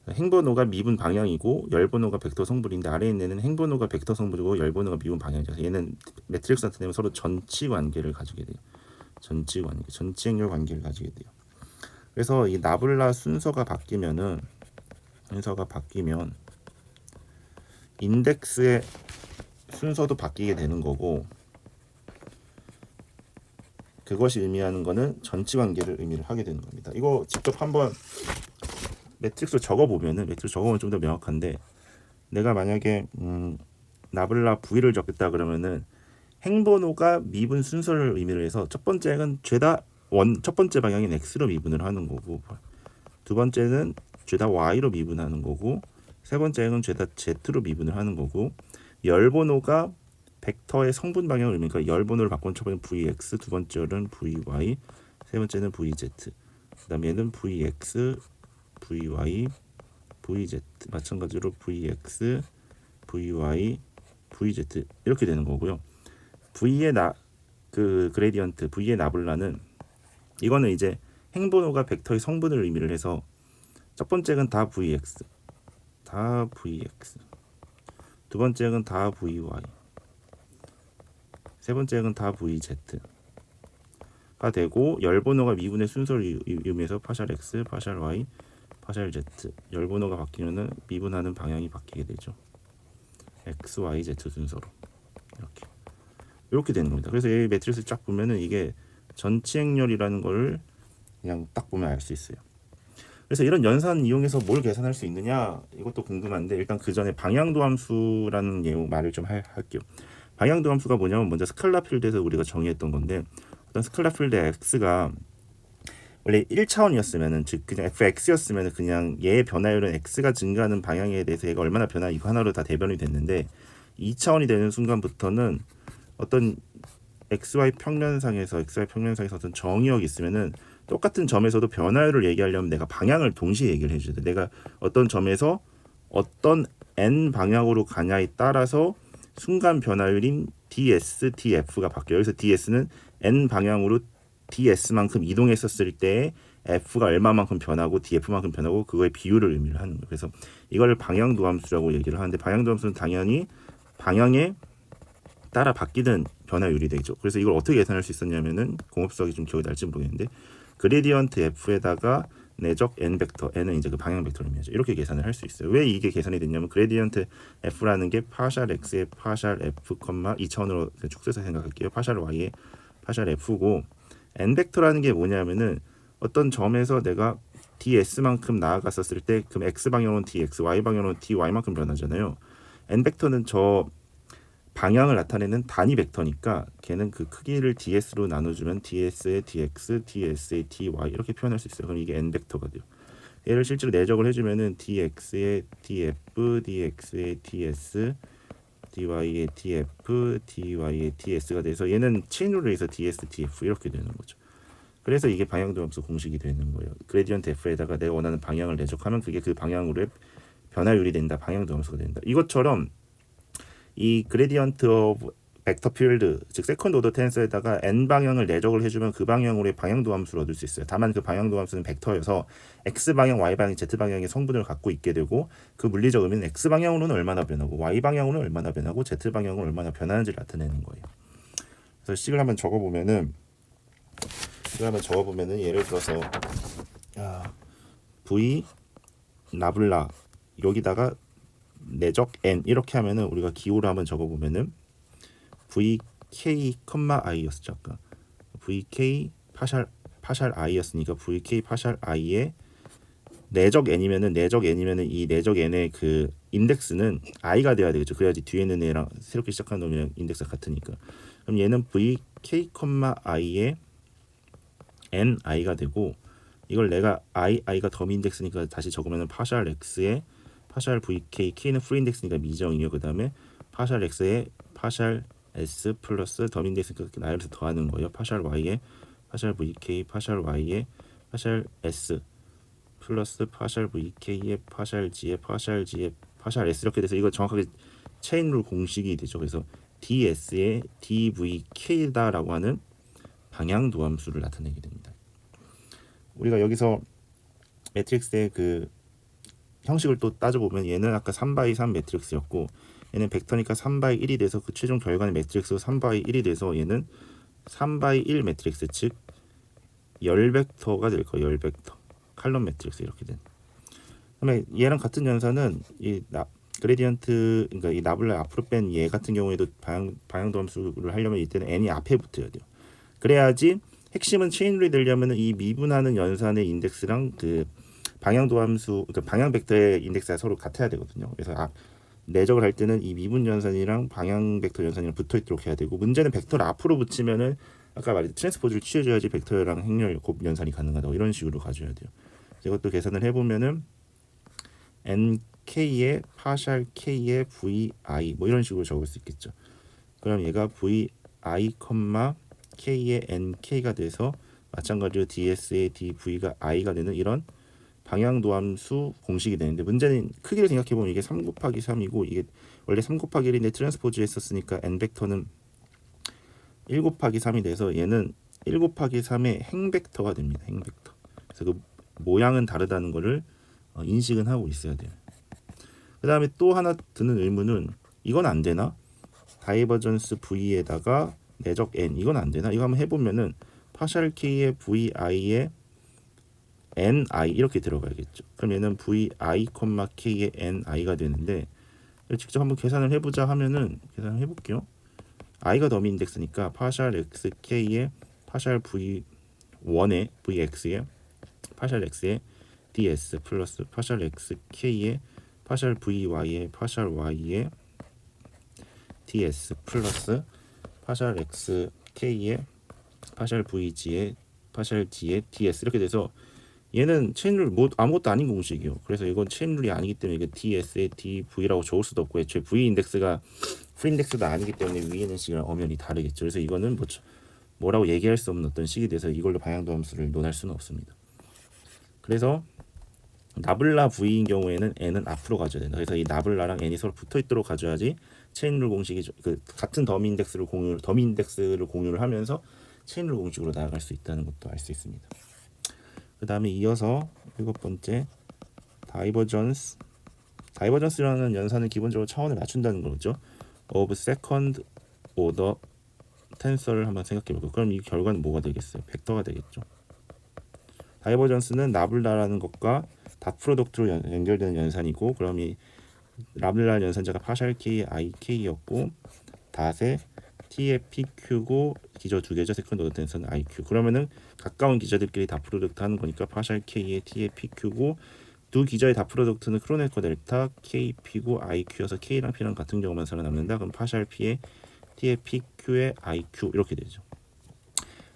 행번호가 미분 방향이고 열번호가 벡터 성분인데, 아래에 있는 애는 행번호가 벡터 성분이고 열번호가 미분 방향이죠. 얘는 매트릭스 나타내면 서로 전치 관계를 가지게 돼요. 전치 관계, 전치 행렬 관계를 가지게 돼요. 그래서 이 나블라 순서가 바뀌면 인덱스의 순서도 바뀌게 되는 거고, 그것이 의미하는 거는 전치 관계를 의미를 하게 되는 겁니다. 이거 직접 한번 매트릭스로 적어보면은, 매트릭스 적어보면 좀 더 명확한데, 내가 만약에 나블라 V를 적겠다 그러면은 행번호가 미분 순서를 의미를 해서 첫 번째는 첫 번째 방향인 X로 미분을 하는 거고, 두 번째는 죄다 Y로 미분하는 거고, 세 번째는 죄다 Z로 미분을 하는 거고, 열번호가 벡터의 성분 방향을 의미하니까 열번호를 바꾼 첫 번째는 Vx, 두 번째는 Vy, 세 번째는 Vz, 그 다음에 얘는 Vx, Vy, Vz, 마찬가지로 Vx, Vy, Vz 이렇게 되는 거고요. V의 그레디언트, V의 나블라는, 이거는 이제 행번호가 벡터의 성분을 의미를 해서 첫 번째는 다 Vx, 두 번째는 다 Vy, 세 번째는 다 VZ가 되고, 열번호가 미분의 순서를 의미해서 파샬 X, 파샬 Y, 파샬 Z, 열번호가 바뀌면은 미분하는 방향이 바뀌게 되죠. X, Y, Z 순서로 이렇게 되는 겁니다. 그래서 이 매트릭스 쫙 보면은 이게 전치 행렬이라는 걸 그냥 딱 보면 알 수 있어요. 그래서 이런 연산 이용해서 뭘 계산할 수 있느냐, 이것도 궁금한데, 일단 그 전에 방향도 함수라는 말을 좀 할게요. 방향도 함수가 뭐냐면, 먼저 스칼라 필드에서 우리가 정의했던 건데, 어떤 스칼라 필드 x가 원래 1차원이었으면은, 즉 그냥 fx였으면은 그냥 얘의 변화율은 x가 증가하는 방향에 대해서 얘가 얼마나 변화, 이거 하나로 다 대변이 됐는데, 2차원이 되는 순간부터는 어떤 XY 평면상에서 어떤 정의역이 있으면은 똑같은 점에서도 변화율을 얘기하려면 내가 방향을 동시에 얘기를 해줘야 돼. 내가 어떤 점에서 어떤 n 방향으로 가냐에 따라서 순간 변화율인 ds, df가 바뀌어요. 여기서 ds는 n 방향으로 ds만큼 이동했었을 때 f가 얼마만큼 변하고 df만큼 변하고 그거의 비율을 의미를 하는 거예요. 그래서 이걸 방향도함수라고 얘기를 하는데 방향도함수는 당연히 방향에 따라 바뀌는 변화율이 되죠. 그래서 이걸 어떻게 계산할 수 있었냐면은 공업수학이 좀 기억이 날지 모르겠는데 그레디언트 f에다가 내적 n 벡터, n은 이제 그 방향 벡터를 의미하죠. 이렇게 계산을 할 수 있어요. 왜 이게 계산이 됐냐면 그레디언트 f라는 게 파샬 x의 파샬 f, 2차원으로 축소해서 생각할게요. 파샬 y의 파샬 f고 n 벡터라는 게 뭐냐면은 어떤 점에서 내가 ds만큼 나아갔었을 때 그럼 x 방향으로는 dx, y 방향으로는 dy만큼 변하잖아요. n 벡터는 저 방향을 나타내는 단위 벡터니까 걔는 그 크기를 ds로 나눠주면 ds의 dx, ds의 dy 이렇게 표현할 수 있어요. 그럼 이게 n 벡터가 돼요. 얘를 실제로 내적을 해주면은 dx의 df, dx의 ds, dy의 df, dy의 ds가 돼서 얘는 체인으로 해서 ds, df 이렇게 되는 거죠. 그래서 이게 방향도함수 공식이 되는 거예요. 그레디언트 f에다가 내가 원하는 방향을 내적하면 그게 그 방향으로의 변화율이 된다. 방향도함수가 된다. 이것처럼 이 그레디언트 오브 벡터 필드 즉 세컨드 오더 텐서에다가 n 방향을 내적을 해주면 그 방향으로의 방향도함수를 얻을 수 있어요. 다만 그 방향도함수는 벡터여서 x 방향, y 방향, z 방향의 성분을 갖고 있게 되고 그 물리적 의미는 x 방향으로는 얼마나 변하고 y 방향으로는 얼마나 변하고 z 방향으로 얼마나 변하는지를 나타내는 거예요. 그래서 식을 한번 적어보면은 예를 들어서 v 나블라 여기다가 내적 n 이렇게 하면은 우리가 기호를 한번 적어보면은 vk, i였죠 아까. vk 파샬 i였으니까 vk 파샬 i의 내적 n이면은 이 내적 n의 그 인덱스는 i가 돼야 되겠죠. 그래야지 뒤에 있는 애랑 새롭게 시작하는 놈이랑 인덱스가 같으니까. 그럼 얘는 vk, i의 n i가 되고 이걸 내가 i가 덤 인덱스니까 다시 적으면은 파샬 x의 파샬 vk, k는 프리 인덱스니까 미정이요. 그 다음에 파샬 x의 파샬 s 플러스 덤 인덱스니까 나열해서 더하는 거예요. 파샬 y의 파샬 vk, 파샬 y의 파샬 s 플러스 파샬 vk의 파샬 g의 파샬 g의 파샬 s 이렇게 돼서 이거 정확하게 체인룰 공식이 되죠. 그래서 ds의 dvk다라고 하는 방향도함수를 나타내게 됩니다. 우리가 여기서 매트릭스의 그 형식을 또 따져보면 얘는 아까 3x3 매트릭스였고 얘는 벡터니까 3x1이 돼서 그 최종 결과는 매트릭스로 3x1이 돼서 얘는 3x1 매트릭스 즉 열벡터가 될 거예요. 열벡터 칼럼 매트릭스 이렇게 된. 그다음에 얘랑 같은 연산은 이 그레디언트 그러니까 이 나블라 앞으로 뺀 얘 같은 경우에도 방향도함수를 하려면 이때는 n이 앞에 붙어야 돼요. 그래야지 핵심은 체인룰이 되려면 이 미분하는 연산의 인덱스랑 그 방향도함수 그러니까 방향 벡터의 인덱스가 서로 같아야 되거든요. 그래서 내적을 할 때는 이 미분 연산이랑 방향 벡터 연산이랑 붙어 있도록 해야 되고 문제는 벡터를 앞으로 붙이면은 아까 말했듯이 트랜스포즈를 취해줘야지 벡터랑 행렬 곱 연산이 가능하다고 이런 식으로 가져야 돼요. 이것도 계산을 해보면은 nk의 파샬 k의 vi 뭐 이런 식으로 적을 수 있겠죠. 그럼 얘가 vi, k의 nk가 돼서 마찬가지로 ds의 dv가 i가 되는 이런 방향도함수 공식이 되는데 문제는 크기를 생각해보면 이게 3 곱하기 3이고 이게 원래 3 곱하기 1인데 트랜스포즈 했었으니까 n벡터는 1 곱하기 3이 돼서 얘는 1 곱하기 3의 행벡터가 됩니다. 행벡터. 그래서 그 모양은 다르다는 거를 인식은 하고 있어야 돼요. 그 다음에 또 하나 드는 의문은 이건 안 되나? 다이버전스 v에다가 내적 n 이건 안 되나? 이거 한번 해보면은 파샬 k의 vi의 ni 이렇게 들어가야겠죠. 그럼 얘는 vi, k의 ni가 되는데 직접 한번 계산을 해보자 하면은 계산을 해볼게요. i가 더미 인덱스니까 파샬 xk의 파샬 v1의 vx의 파샬 x의 ds 플러스 파샬 xk의 파샬 vy의 파샬 y의 ds 플러스 파샬 xk의 파샬 vg의 파샬 g의 ds 이렇게 돼서 얘는 체인룰 뭐 아무것도 아닌 공식이요. 그래서 이건 체인룰이 아니기 때문에 이게 ds의 dv라고 적을 수도 없고 애초에 v 인덱스가 프리인덱스도 아니기 때문에 위에 있는 식이랑 엄연히 다르겠죠. 그래서 이거는 뭐라고 얘기할 수 없는 어떤 식이 돼서 이걸로 방향도 함수를 논할 수는 없습니다. 그래서 나블라 V인 경우에는 n은 앞으로 가져야 된다. 그래서 이 나블라랑 n이 서로 붙어 있도록 가져야지 체인룰 공식이 같은 더미 인덱스를 공유를 하면서 체인룰 공식으로 나아갈 수 있다는 것도 알 수 있습니다. 그 다음에 이어서 7번째 다이버전스라는 연산은 기본적으로 차원을 맞춘다는 거죠. of second order 텐서를 한번 생각해 볼게요. 그럼 이 결과는 뭐가 되겠어요? 벡터가 되겠죠. 다이버전스는 나블라라는 것과 닷 프로덕트로 연결되는 연산이고, 그럼 이 나블라 연산자가 파샬 K, IK였고 닷의 T의 PQ고 기저 두 개죠. 세컨드 오더 텐서는 IQ. 그러면은 가까운 기저들끼리 닷 프로덕트 하는 거니까 파샬 K의 T의 PQ고 두 기저의 닷 프로덕트는 크로네커 델타 KP고 IQ여서 K랑 P랑 같은 경우만 살아남는다. 그럼 파샬 P의 T의 PQ의 IQ 이렇게 되죠.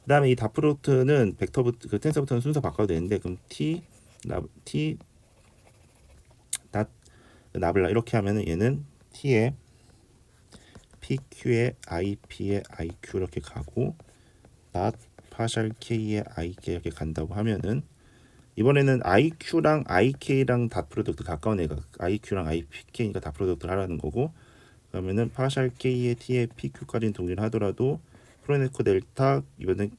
그 다음에 이 닷 프로덕트는 그 텐서부터는 순서 바꿔도 되는데, 그럼 T 닷 나블라 이렇게 하면은 얘는 T의 PQ의 IP의 IQ 이렇게 가고 닷 파샬 K의 IK 이렇게 간다고 하면은 이번에는 IQ랑 IK랑 닷 프로덕트 가까운 애가 IQ랑 IPK니까 닷 프로덕트를 하라는 거고, 그러면은 파샬 K의 T의 PQ까지는 동일을 하더라도 크로네코 델타 이번엔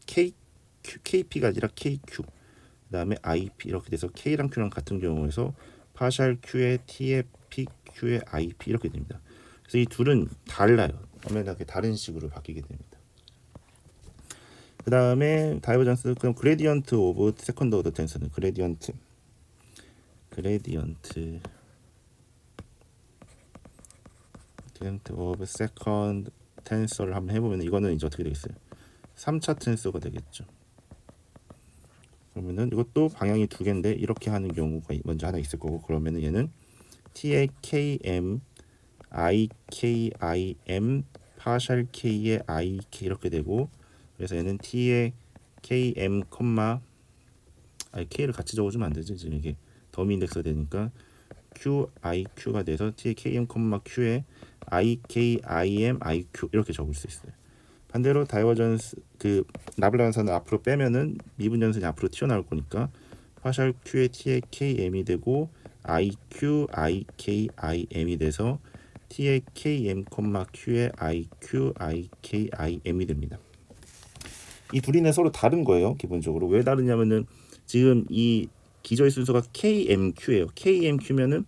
KP가 아니라 KQ 그 다음에 IP 이렇게 돼서 K랑 Q랑 같은 경우에서 파샬 Q의 T의 PQ의 IP 이렇게 됩니다. 그래서 이 둘은 달라요. 엄연하게 다른 식으로 바뀌게 됩니다. 그 다음에 다이버전스 그럼 그레디언트 오브 세컨드 오더 텐서는 그레디언트 오브 세컨드 텐서를 한번 해보면 이거는 이제 어떻게 되겠어요? 3차 텐서가 되겠죠. 그러면은 이것도 방향이 두 개인데 이렇게 하는 경우가 먼저 하나 있을 거고, 그러면은 얘는 T의 KM IKIM 파샬 K의 IK 이렇게 되고, 그래서 얘는 T의 KM K를 같이 적어주면 안 되지. 지금 이게 더미 인덱스가 되니까 QIQ가 돼서 T의 KM Q의 IKIM IQ 이렇게 적을 수 있어요. 반대로 다이버전스 그 나블라 연산을 앞으로 빼면은 미분 연산이 앞으로 튀어나올 거니까 파샬 Q의 T의 KM이 되고 IQ IKIM이 돼서 T의 KM, Q의 IQ IKIM이 됩니다. 이 둘이는 서로 다른 거예요. 기본적으로 왜 다르냐면은 지금 이 기저의 순서가 KMQ예요. KMQ면은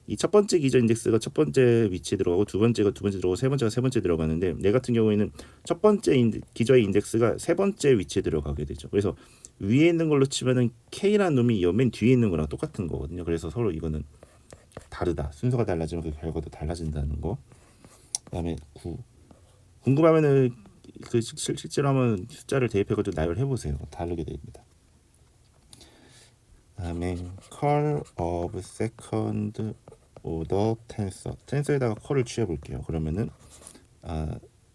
이 첫 번째 기저 인덱스가 첫 번째 위치에 들어가고 두 번째가 두 번째 들어가고 세 번째가 세 번째 들어가는데, 내 같은 경우에는 첫 번째 기저의 인덱스가 세 번째 위치에 들어가게 되죠. 그래서 위에 있는 걸로 치면은 K라는 놈이 맨 뒤에 있는 거랑 똑같은 거거든요. 그래서 서로 이거는 다르다. 순서가 달라지면 그 결과도 달라진다는 거. 그다음에 9. 궁금하면은 그 실제로 한번 숫자를 대입해가지고 나열해 보세요. 다르게 됩니다. 그다음에 curl of second order tensor. 텐서에다가 컬을 취해 볼게요. 그러면은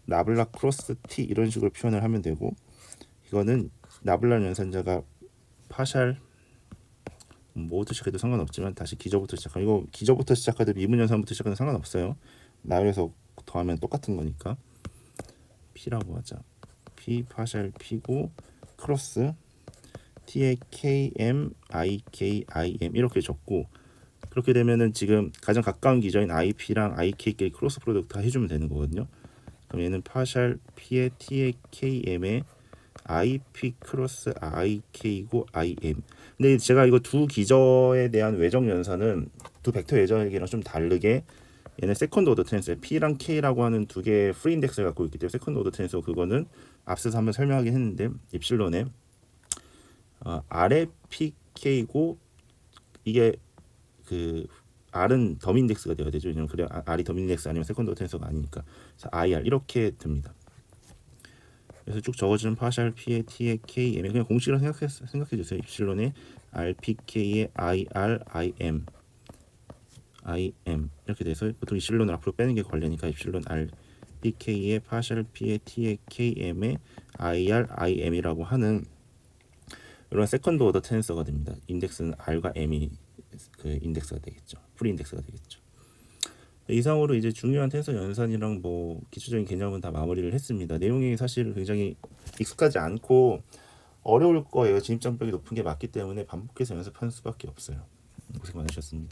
나블라 크로스 T 이런 식으로 표현을 하면 되고, 이거는 나블라 연산자가 파샬 뭐부터 시작해도 상관없지만 다시 기저부터 시작하면, 이거 기저부터 시작하든 미분 연산부터 시작하든 상관없어요. 나열해서 더하면 똑같은 거니까 P라고 하자. P 파샬 P고 크로스 T의 KM IKIM 이렇게 적고, 그렇게 되면은 지금 가장 가까운 기저인 IP랑 IK끼리 크로스 프로덕트 다 해주면 되는 거거든요. 그럼 얘는 파샬 P의 T의 KM의 IP 크로스 IK고 IM. 근데 제가 이거 두 기저에 대한 외적 연산은 두 벡터 외적이랑 좀 다르게 얘는 세컨드 오더 텐서 P랑 K라고 하는 두 개의 프리 인덱스를 갖고 있기 때문에 세컨드 오더 텐서 그거는 앞서서 한번 설명하긴 했는데 입실론에 R의 PK고 이게 그 R은 더미 인덱스가 되어야 되죠. 왜냐면 그래 R이 더미 인덱스 아니면 세컨드 오더 텐서가 아니니까. 그래서 IR 이렇게 됩니다. 그래서 쭉 적어지는 파샬 P의 T의 KM에 그냥 공식으로 생각해 주세요. 입실론의 RPK의 IR IM 이렇게 돼서 보통 입실론을 앞으로 빼는 게 관례니까 입실론 RPK의 파샬 P의 T의 KM의 IR IM이라고 하는 이런 세컨드 오더 텐서가 됩니다. 인덱스는 R과 M이 그 인덱스가 되겠죠. 프리 인덱스가 되겠죠. 이상으로 이제 중요한 텐서 연산이랑 뭐 기초적인 개념은 다 마무리를 했습니다. 내용이 사실 굉장히 익숙하지 않고 어려울 거예요. 진입장벽이 높은 게 맞기 때문에 반복해서 연습하는 수밖에 없어요. 고생 많으셨습니다.